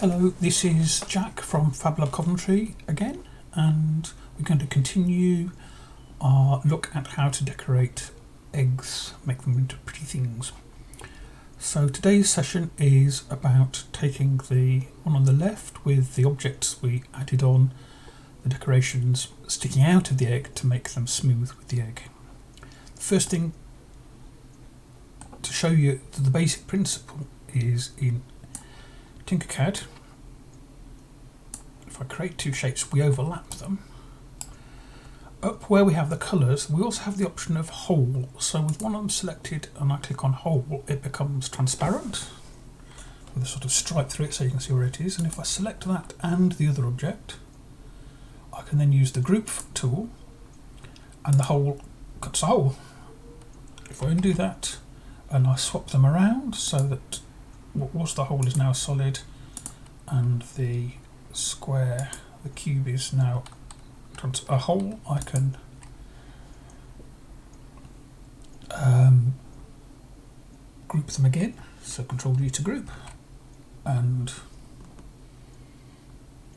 Hello, this is Jack from FabLab Coventry again, and we're going to continue our look at how to decorate eggs, make them into pretty things. So today's session is about taking the one on the left with the objects we added on, the decorations sticking out of the egg to make them smooth with the egg. The first thing to show you the basic principle is in TinkerCAD. If I create two shapes, we overlap them. Up where we have the colours, we also have the option of hole. So with one of them selected and I click on hole, it becomes transparent with a sort of stripe through it so you can see where it is. And if I select that and the other object, I can then use the group tool and the hole cuts a hole. If I undo that and I swap them around so that what was the hole is now solid and the square, the cube is now a hole, I can group them again. So Control U to group, and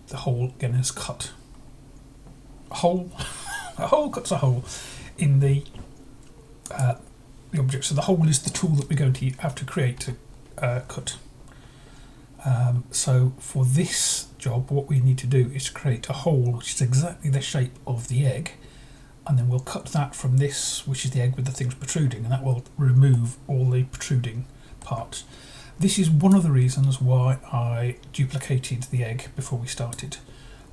the hole again is cut. A hole cuts a hole in the object. So the hole is the tool that we're going to have to create to cut. So for this job, what we need to do is create a hole which is exactly the shape of the egg, and then we'll cut that from this, which is the egg with the things protruding, and that will remove all the protruding parts. This is one of the reasons why I duplicated the egg before we started.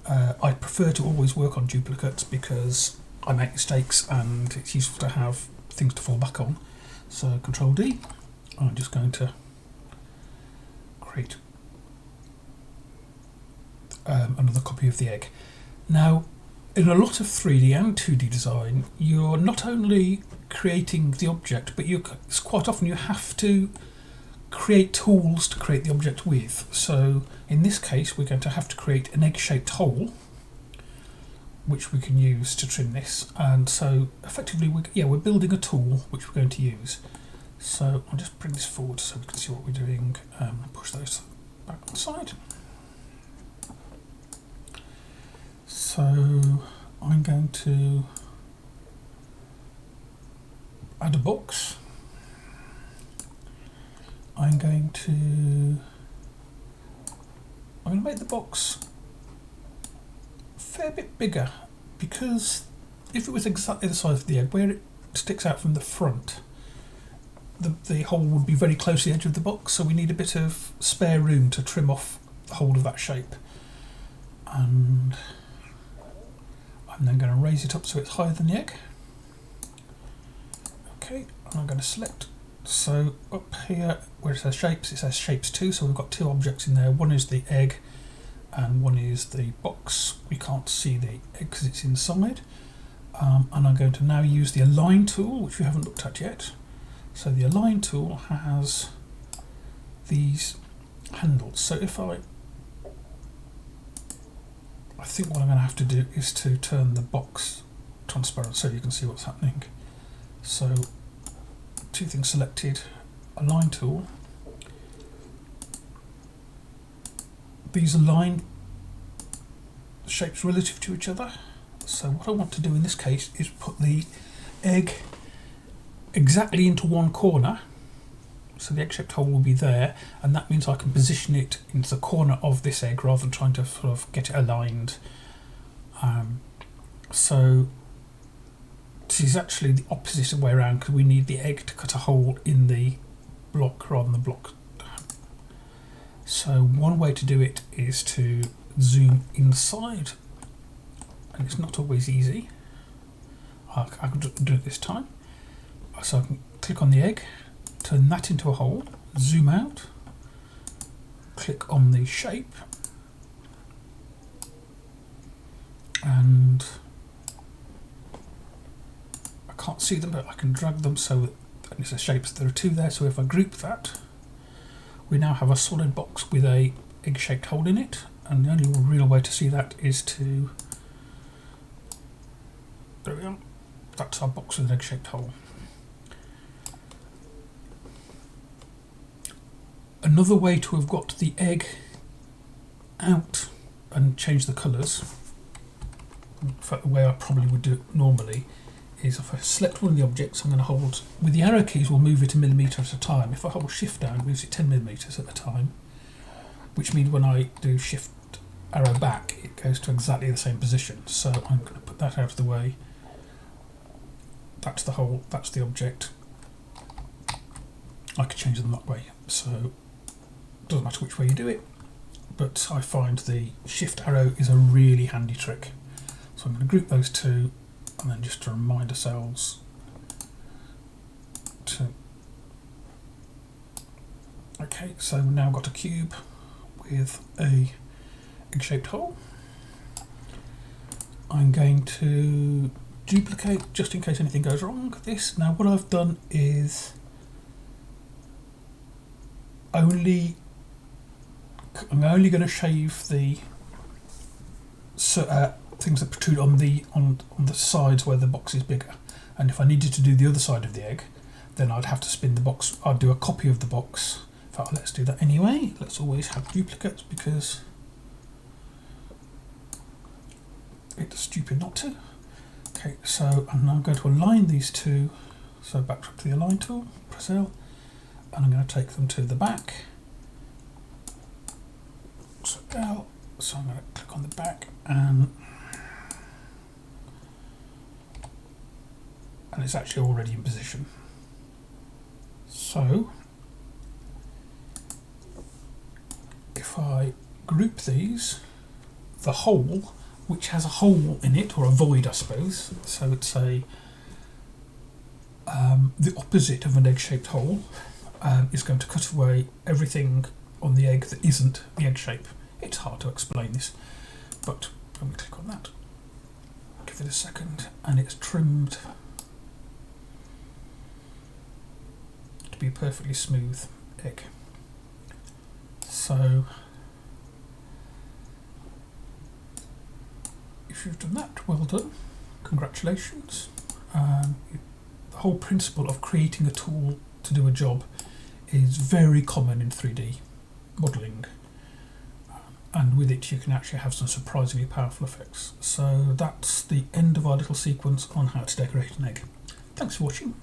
I prefer to always work on duplicates because I make mistakes and it's useful to have things to fall back on. So Control D, I'm just going to create another copy of the egg. Now, in a lot of 3D and 2D design, you're not only creating the object, but quite often you have to create tools to create the object with. So in this case, we're going to have to create an egg-shaped hole, which we can use to trim this. And so effectively, we're building a tool which we're going to use. So I'll just bring this forward so we can see what we're doing. Push those back on the side. So I'm going to add a box. I'm going to make the box a fair bit bigger, because if it was exactly the size of the egg, where it sticks out from the front, the hole would be very close to the edge of the box, so we need a bit of spare room to trim off the whole of that shape. And I'm then going to raise it up so it's higher than the egg. Okay, and I'm going to select. So up here where it says shapes 2, so we've got two objects in there. One is the egg and one is the box. We can't see the egg because it's inside. And I'm going to now use the align tool, which we haven't looked at yet. So the align tool has these handles. So if I think what I'm going to have to do is to turn the box transparent so you can see what's happening. So two things selected, align tool. These align shapes relative to each other. So what I want to do in this case is put the egg exactly into one corner. So the egg-shaped hole will be there, and that means I can position it into the corner of this egg rather than trying to sort of get it aligned. So this is actually the opposite way around, because we need the egg to cut a hole in the block rather than the block. So one way to do it is to zoom inside, and it's not always easy. I can do it this time. So I can click on the egg, turn that into a hole, zoom out, click on the shape, and I can't see them, but I can drag them so that it's a shape. So there are two there, so if I group that, we now have a solid box with a egg-shaped hole in it, and the only real way to see that is to, there we go, that's our box with an egg-shaped hole. Another way to have got the egg out and change the colours, in fact the way I probably would do it normally is if I select one of the objects, I'm going to hold, with the arrow keys we'll move it a millimetre at a time. If I hold shift down, it moves it 10 millimetres at a time, which means when I do shift arrow back it goes to exactly the same position. So I'm going to put that out of the way. That's the whole, that's the object. I could change them that way, so it doesn't matter which way you do it, but I find the shift arrow is a really handy trick. So I'm going to group those two, and then just to remind ourselves to... Okay, so we've now got a cube with a egg-shaped hole. I'm going to duplicate just in case anything goes wrong. This, now what I've done is I'm only going to shave the things that protrude on the sides where the box is bigger, and if I needed to do the other side of the egg, then I'd have to spin the box. I'd do a copy of the box. In fact, let's do that anyway. Let's always have duplicates because it's stupid not to. Okay, so I'm now going to align these two. So back up to the align tool, press L, and I'm going to take them to the back. So L, so I'm going to click on the back and it's actually already in position. So if I group these, the hole, which has a hole in it, or a void I suppose, so it's a the opposite of an egg-shaped hole, is going to cut away everything on the egg that isn't the egg shape. It's hard to explain this, but let me click on that, give it a second, and it's trimmed to be a perfectly smooth egg. So if you've done that, well done, congratulations. The whole principle of creating a tool to do a job is very common in 3D modelling, and with it you can actually have some surprisingly powerful effects. So that's the end of our little sequence on how to decorate an egg. Thanks for watching.